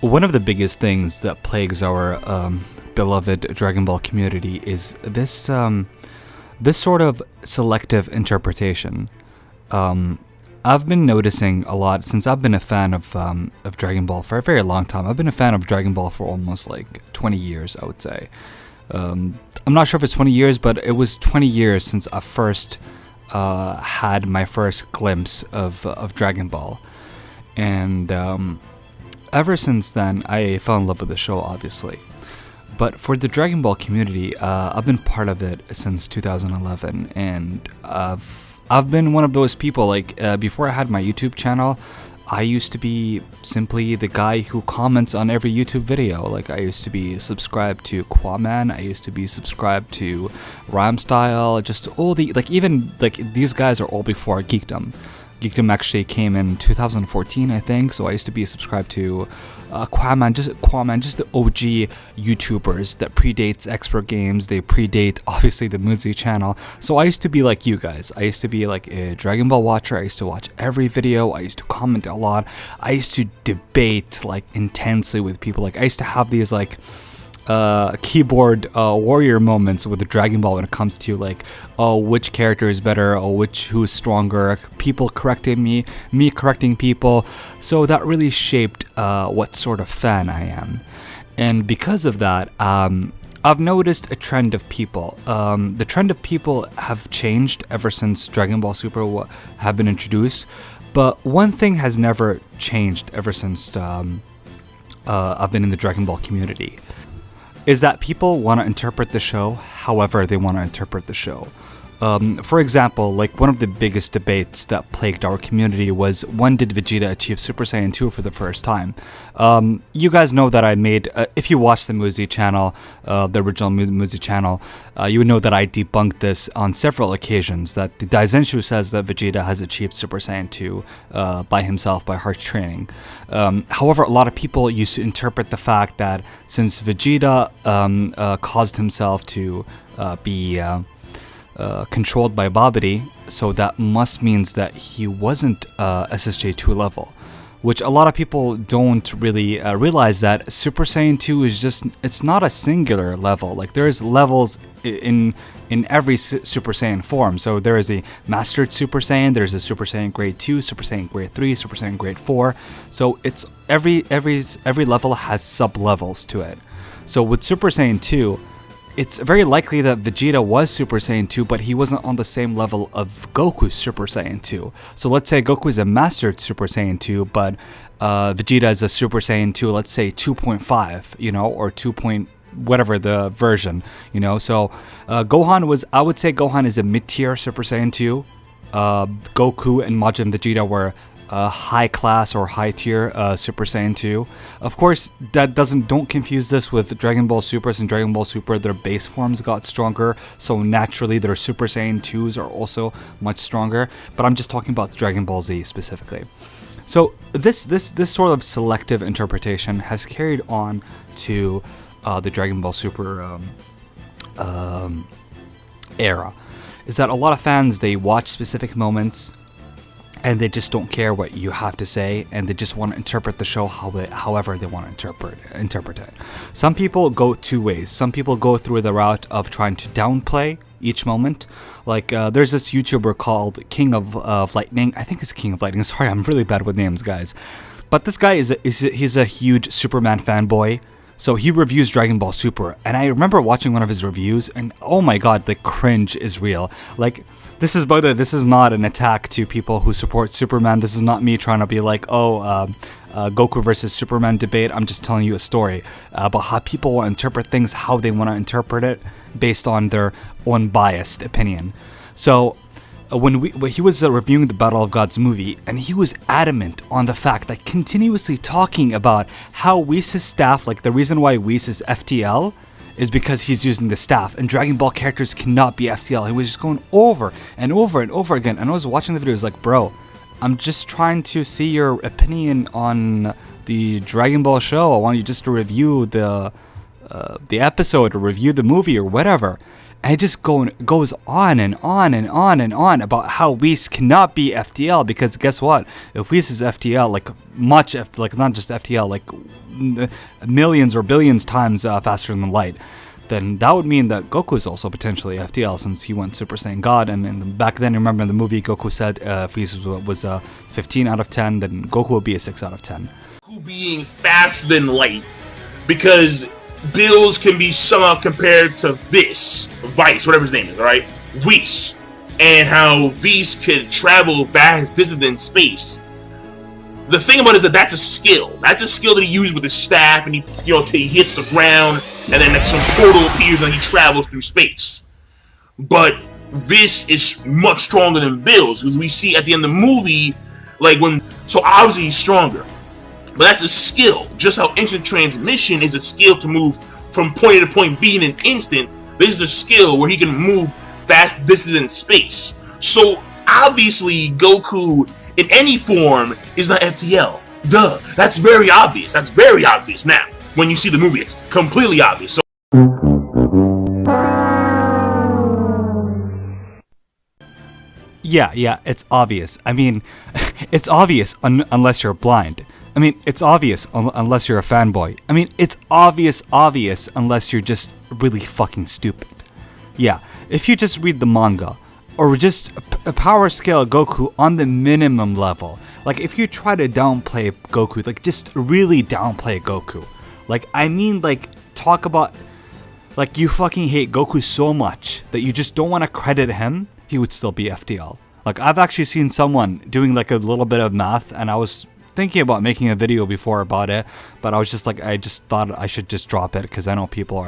One of the biggest things that plagues our beloved Dragon Ball community is this sort of selective interpretation. I've been noticing a lot since I've been a fan of Dragon Ball for a very long time. I've been a fan of Dragon Ball for almost like 20 years, I would say. I'm not sure if it's 20 years, but it was 20 years since I first had my first glimpse of Dragon Ball. And ever since then, I fell in love with the show, obviously. But for the Dragon Ball community, I've been part of it since 2011, and I've been one of those people. Like before I had my YouTube channel, I used to be simply the guy who comments on every YouTube video. Like I used to be subscribed to Quaman, I used to be subscribed to Rhymestyle, just all the even these guys are all before Geekdom. Geekdom actually came in 2014, I think. So I used to be subscribed to Quaman, just the OG YouTubers that predates Expert Games. They predate obviously the MoodZi channel. So I used to be like you guys. I used to be like a Dragon Ball watcher. I used to watch every video. I used to comment a lot. I used to debate like intensely with people. Like I used to have these like keyboard warrior moments with the Dragon Ball when it comes to like, oh, which character is better, or who's stronger, people correcting me correcting people. So that really shaped what sort of fan I am. And because of that, I've noticed a trend of people. The trend of people have changed ever since Dragon Ball Super have been introduced. But one thing has never changed ever since I've been in the Dragon Ball community, is that people want to interpret the show however they want to interpret the show. For example, like one of the biggest debates that plagued our community was, when did Vegeta achieve Super Saiyan 2 for the first time? You guys know that I made, if you watch the MoodZi channel, the original MoodZi channel, you would know that I debunked this on several occasions, that the Daizenshu says that Vegeta has achieved Super Saiyan 2 by himself, by harsh training. However, a lot of people used to interpret the fact that since Vegeta caused himself to be controlled by Babidi, so that must means that he wasn't SSJ2 level, which a lot of people don't really realize, that Super Saiyan 2 is just, it's not a singular level. Like there's levels in every Super Saiyan form. So there is a Mastered Super Saiyan, there's a Super Saiyan Grade 2, Super Saiyan Grade 3, Super Saiyan Grade 4. So it's every level has sub-levels to it. So with Super Saiyan 2, it's very likely that Vegeta was Super Saiyan 2, but he wasn't on the same level of Goku's Super Saiyan 2. So let's say Goku is a Mastered Super Saiyan 2, but Vegeta is a Super Saiyan 2, let's say 2.5, you know, or 2. Whatever the version, you know. So Gohan was, I would say Gohan is a mid-tier Super Saiyan 2. Goku and Majin Vegeta were high class or high tier Super Saiyan 2. Of course, don't confuse this with Dragon Ball Super. In Dragon Ball Super, their base forms got stronger, so naturally their Super Saiyan 2s are also much stronger. But I'm just talking about Dragon Ball Z specifically. So this sort of selective interpretation has carried on to the Dragon Ball Super era. Is that a lot of fans, they watch specific moments and they just don't care what you have to say, and they just want to interpret the show however they want to interpret it. Some people go two ways. Some people go through the route of trying to downplay each moment. Like there's this YouTuber called King of Lightning. I think it's King of Lightning. Sorry, I'm really bad with names, guys. But this guy he's a huge Superman fanboy. So he reviews Dragon Ball Super, and I remember watching one of his reviews, and oh my god, the cringe is real. Like, this is not an attack to people who support Superman. This is not me trying to be like, Goku versus Superman debate. I'm just telling you a story about how people will interpret things how they want to interpret it based on their own biased opinion. So when he was reviewing the Battle of Gods movie, and he was adamant on the fact that, continuously talking about how Whis' staff, like the reason why Whis is FTL is because he's using the staff, and Dragon Ball characters cannot be FTL. He was just going over and over and over again, and I was watching the video, I was like, bro, I'm just trying to see your opinion on the Dragon Ball show. I want you just to review the episode or review the movie or whatever. And it just goes on and on and on and on about how Whis cannot be FTL, because guess what? If Whis is FTL, like like not just FTL, like millions or billions times faster than light, then that would mean that Goku is also potentially FTL, since he went Super Saiyan God. And back then, remember in the movie, Goku said if Whis was 15 out of 10, then Goku would be a 6 out of 10. Goku being faster than light, because Bills can be somehow compared to Vice, whatever his name is, alright? Whis. And how Whis could travel vast distance in space. The thing about it is that that's a skill. That's a skill that he uses with his staff, and he hits the ground, and then like, some portal appears and he travels through space. But this is much stronger than Bills, because we see at the end of the movie, so obviously he's stronger. But that's a skill. Just how instant transmission is a skill to move from point A to point B in an instant, this is a skill where he can move vast distances in space. So obviously Goku in any form is not FTL. Duh. That's very obvious. That's very obvious now. When you see the movie, it's completely obvious. So yeah, it's obvious. I mean, it's obvious unless you're blind. I mean, it's obvious unless you're a fanboy. I mean, it's obvious unless you're just really fucking stupid. Yeah, if you just read the manga, or just a power scale Goku on the minimum level, like if you try to downplay Goku, like just really downplay Goku, like I mean like talk about, like you fucking hate Goku so much that you just don't want to credit him, he would still be FTL. Like I've actually seen someone doing like a little bit of math, and I was thinking about making a video before about it, but I was just like, I just thought I should just drop it, because I know people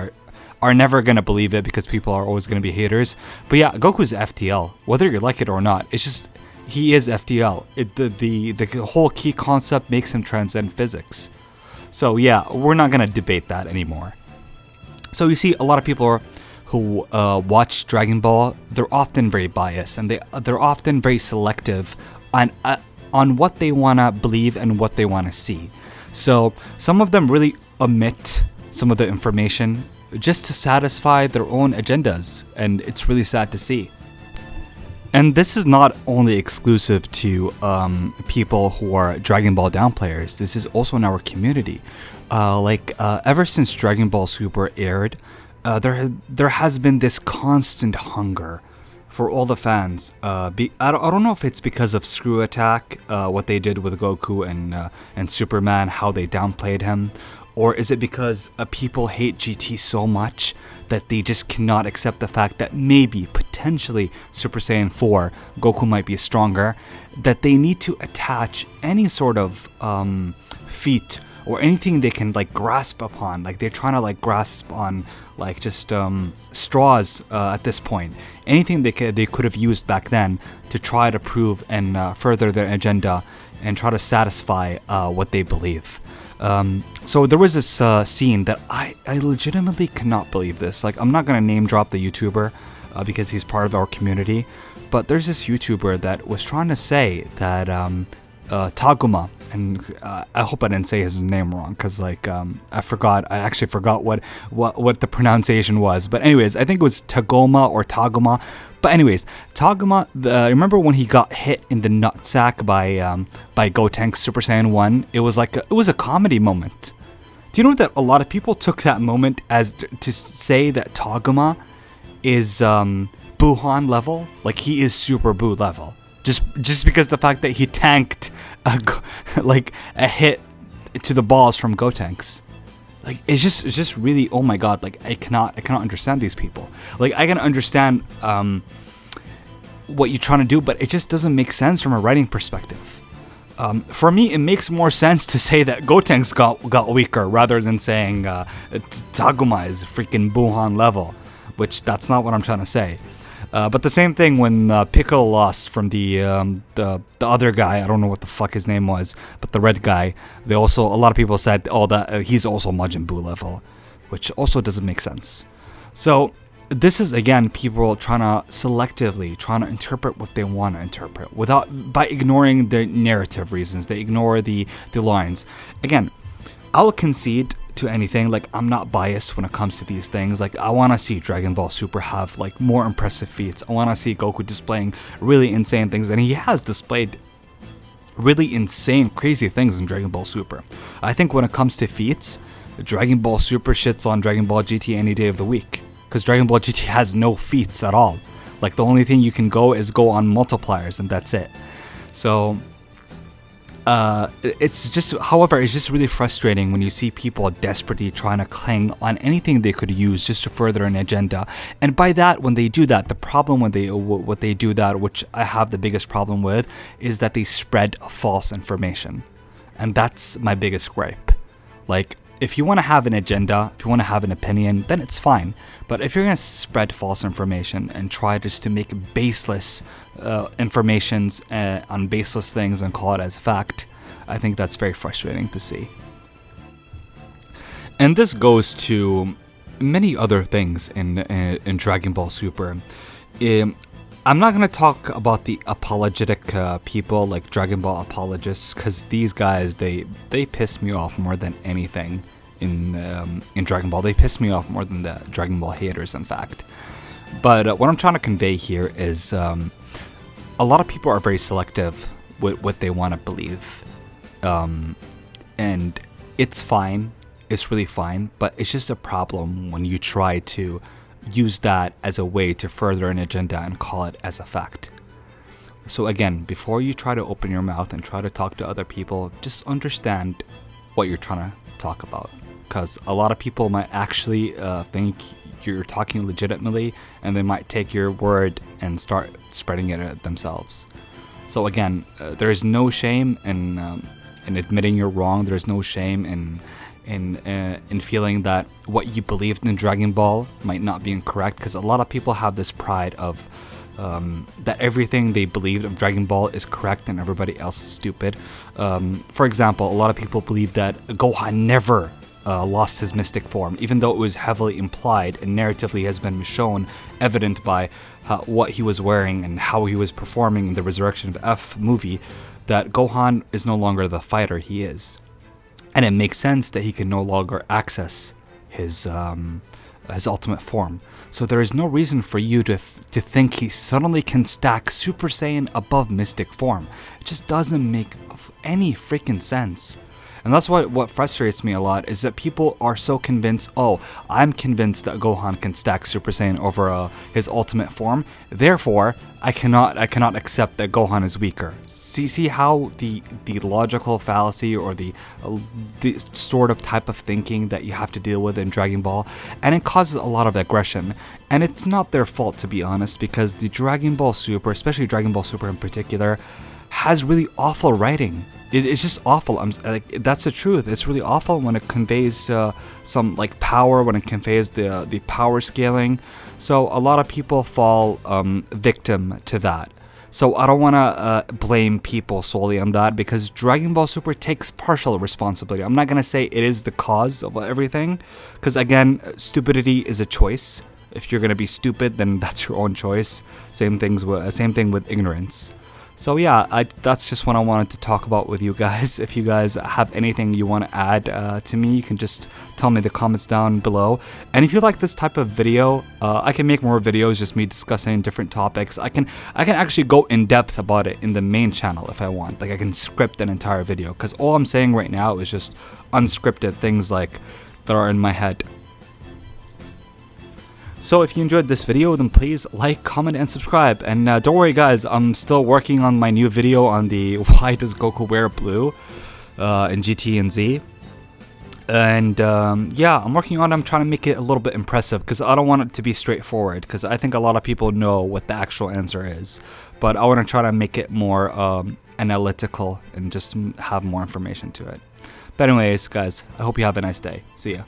are never gonna believe it, because people are always gonna be haters. But yeah, Goku's FTL, whether you like it or not. It's just, he is FTL. The whole key concept makes him transcend physics. So yeah, we're not gonna debate that anymore. So you see, a lot of people who watch Dragon Ball, they're often very biased, and they're often very selective on what they want to believe and what they want to see. So some of them really omit some of the information just to satisfy their own agendas, and it's really sad to see. And this is not only exclusive to people who are Dragon Ball downplayers, this is also in our community. Ever since Dragon Ball Super aired, there has been this constant hunger for all the fans. I don't know if it's because of Screw Attack, what they did with Goku and Superman, how they downplayed him, or is it because people hate GT so much that they just cannot accept the fact that maybe, potentially, Super Saiyan 4, Goku might be stronger, that they need to attach any sort of feat or anything they can like grasp upon. Like they're trying to like grasp on like just straws at this point. Anything they could have used back then to try to prove and further their agenda and try to satisfy what they believe. So there was this scene that I legitimately cannot believe this. Like, I'm not gonna name drop the YouTuber because he's part of our community, but there's this YouTuber that was trying to say that Taguma, and I hope I didn't say his name wrong, because like I actually forgot what the pronunciation was. But anyways, I think it was Tagoma or Taguma. But anyways, Taguma, remember when he got hit in the nutsack by Gotenks Super Saiyan 1? It was a comedy moment. Do you know that a lot of people took that moment as to say that Taguma is Buhan level? Like, he is Super Buu level. Just because the fact that he tanked a hit to the balls from Gotenks. Like, it's just really, oh my god, like I cannot understand these people. Like, I can understand what you're trying to do, but it just doesn't make sense from a writing perspective. For me, it makes more sense to say that Gotenks got weaker rather than saying Taguma is freaking Buhan level, which that's not what I'm trying to say. But the same thing when Piccolo lost from the other guy. I don't know what the fuck his name was, but the red guy. A lot of people said, oh, that he's also Majin Buu level, which also doesn't make sense. So this is again people trying to interpret what they want to interpret by ignoring the narrative reasons. They ignore the lines. Again, I'll concede to anything. Like, I'm not biased when it comes to these things. Like, I want to see Dragon Ball Super have like more impressive feats. I want to see Goku displaying really insane things, and he has displayed really insane, crazy things in Dragon Ball Super. I think when it comes to feats, Dragon Ball Super shits on Dragon Ball GT any day of the week, because Dragon Ball GT has no feats at all. Like, the only thing you can go is go on multipliers, and that's it. So it's just, however, it's just really frustrating when you see people desperately trying to cling on anything they could use just to further an agenda. And by that, when they do that, the problem when what they do that, which I have the biggest problem with, is that they spread false information. And that's my biggest gripe. Like, if you want to have an agenda, if you want to have an opinion, then it's fine. But if you're going to spread false information and try just to make baseless informations on baseless things and call it as fact, I think that's very frustrating to see. And this goes to many other things in Dragon Ball Super. I'm not going to talk about the apologetic people, like Dragon Ball apologists, because these guys, they piss me off more than anything in Dragon Ball. They piss me off more than the Dragon Ball haters, in fact. But what I'm trying to convey here is a lot of people are very selective with what they want to believe. And it's fine. It's really fine. But it's just a problem when you try to use that as a way to further an agenda and call it as a fact. So again, before you try to open your mouth and try to talk to other people, just understand what you're trying to talk about, because a lot of people might actually think you're talking legitimately, and they might take your word and start spreading it themselves. So again, there is no shame in admitting you're wrong. There's no shame in feeling that what you believed in Dragon Ball might not be incorrect, because a lot of people have this pride of that everything they believed of Dragon Ball is correct and everybody else is stupid. For example, a lot of people believe that Gohan never lost his mystic form, even though it was heavily implied and narratively has been shown, evident by what he was wearing and how he was performing in the Resurrection of F movie, that Gohan is no longer the fighter he is. And it makes sense that he can no longer access his ultimate form. So there is no reason for you to think he suddenly can stack Super Saiyan above Mystic form. It just doesn't make any freaking sense. And that's what frustrates me a lot, is that people are so convinced, oh, I'm convinced that Gohan can stack Super Saiyan over his ultimate form, therefore I cannot accept that Gohan is weaker. See how the logical fallacy or the sort of type of thinking that you have to deal with in Dragon Ball, and it causes a lot of aggression. And it's not their fault, to be honest, because the Dragon Ball Super, especially Dragon Ball Super in particular, has really awful writing. It's just awful. That's the truth. It's really awful when it conveys some like power, when it conveys the power scaling. So a lot of people fall victim to that. So I don't want to blame people solely on that, because Dragon Ball Super takes partial responsibility. I'm not going to say it is the cause of everything, because again, stupidity is a choice. If you're going to be stupid, then that's your own choice. Same thing with ignorance. So yeah, that's just what I wanted to talk about with you guys. If you guys have anything you want to add to me, you can just tell me in the comments down below. And if you like this type of video, I can make more videos, just me discussing different topics. I can actually go in depth about it in the main channel if I want. Like, I can script an entire video, because all I'm saying right now is just unscripted things like that are in my head. So if you enjoyed this video, then please like, comment, and subscribe. And don't worry guys, I'm still working on my new video on the why does Goku wear blue in GT and Z. And yeah, I'm working on it. I'm trying to make it a little bit impressive, because I don't want it to be straightforward, because I think a lot of people know what the actual answer is. But I want to try to make it more analytical and just have more information to it. But anyways, guys, I hope you have a nice day. See ya.